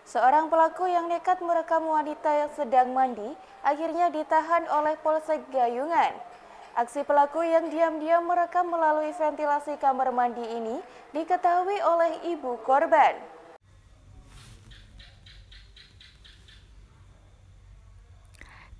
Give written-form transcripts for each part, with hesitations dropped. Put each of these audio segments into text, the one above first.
Seorang pelaku yang nekat merekam wanita yang sedang mandi akhirnya ditahan oleh Polsek Gayungan. Aksi pelaku yang diam-diam merekam melalui ventilasi kamar mandi ini diketahui oleh ibu korban.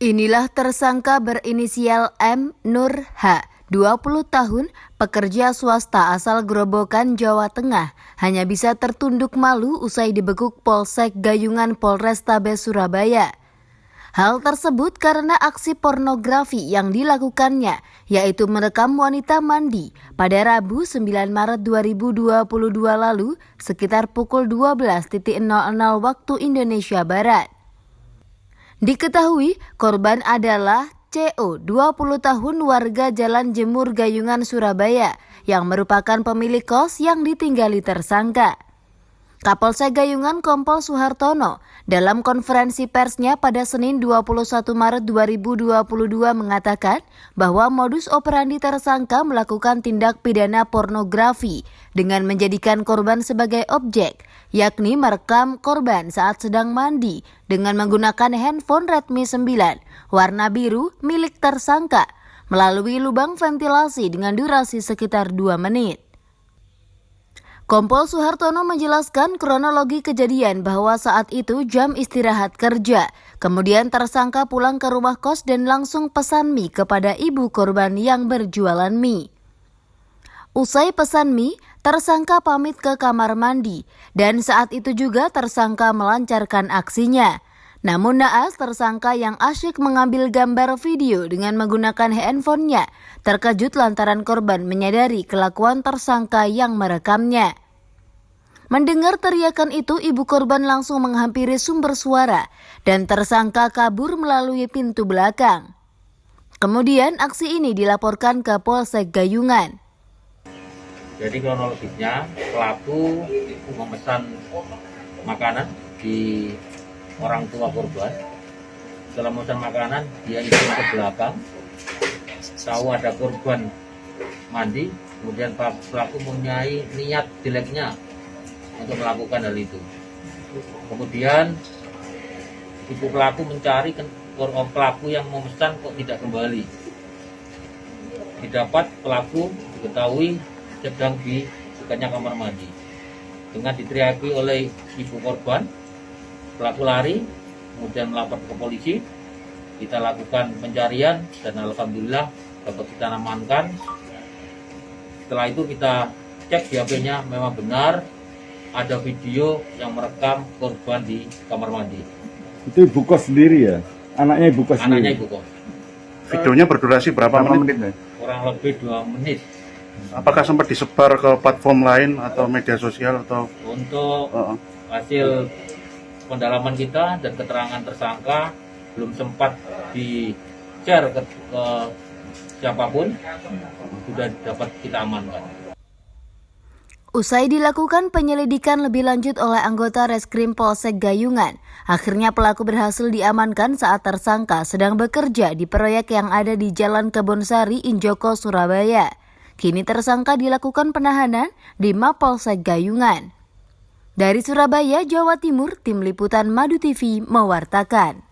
Inilah tersangka berinisial M. Nur H., 20 tahun, pekerja swasta asal Grobogan, Jawa Tengah, hanya bisa tertunduk malu usai dibekuk Polsek Gayungan Polrestabes Surabaya. Hal tersebut karena aksi pornografi yang dilakukannya, yaitu merekam wanita mandi pada Rabu 9 Maret 2022 lalu sekitar pukul 12.00 waktu Indonesia Barat. Diketahui korban adalah CO, 20 tahun, warga Jalan Jemur Gayungan, Surabaya, yang merupakan pemilik kos yang ditinggali tersangka. Kapolsek Gayungan Kompol Suhartono dalam konferensi persnya pada Senin 21 Maret 2022 mengatakan bahwa modus operandi tersangka melakukan tindak pidana pornografi dengan menjadikan korban sebagai objek, yakni merekam korban saat sedang mandi dengan menggunakan handphone Redmi 9 warna biru milik tersangka melalui lubang ventilasi dengan durasi sekitar 2 menit. Kompol Suhartono menjelaskan kronologi kejadian bahwa saat itu jam istirahat kerja. Kemudian tersangka pulang ke rumah kos dan langsung pesan mie kepada ibu korban yang berjualan mie. Usai pesan mie, tersangka pamit ke kamar mandi dan saat itu juga tersangka melancarkan aksinya. Namun naas, tersangka yang asyik mengambil gambar video dengan menggunakan handphonenya terkejut lantaran korban menyadari kelakuan tersangka yang merekamnya. Mendengar teriakan itu, ibu korban langsung menghampiri sumber suara dan tersangka kabur melalui pintu belakang. Kemudian aksi ini dilaporkan ke Polsek Gayungan. Jadi kronologisnya pelaku memesan makanan di orang tua korban. Setelah memesan makanan, dia izin ke belakang, tahu ada korban mandi, kemudian pelaku mempunyai niat jeleknya untuk melakukan hal itu. Kemudian ibu pelaku mencari pelaku yang memesan kok tidak kembali. Didapat pelaku diketahui sedang di dekatnya kamar mandi. Dengan diteriaki oleh ibu korban, pelaku lari, kemudian melapor ke polisi. Kita lakukan pencarian dan alhamdulillah dapat kita amankan. Setelah itu kita cek di HP-nya, memang benar ada video yang merekam korban di kamar mandi. Itu ibu kos sendiri ya? Anaknya ibu kos sendiri? Anaknya ibu kos. Videonya berdurasi berapa menit? Kurang lebih 2 menit. Apakah sempat disebar ke platform lain atau media sosial atau? Untuk hasil pendalaman kita dan keterangan tersangka belum sempat di-share ke siapapun, sudah dapat kita amankan. Usai dilakukan penyelidikan lebih lanjut oleh anggota Reskrim Polsek Gayungan, akhirnya pelaku berhasil diamankan saat tersangka sedang bekerja di proyek yang ada di Jalan Kebonsari, Injoko, Surabaya. Kini tersangka dilakukan penahanan di Mapolsek Gayungan. Dari Surabaya, Jawa Timur, Tim Liputan Madu TV mewartakan.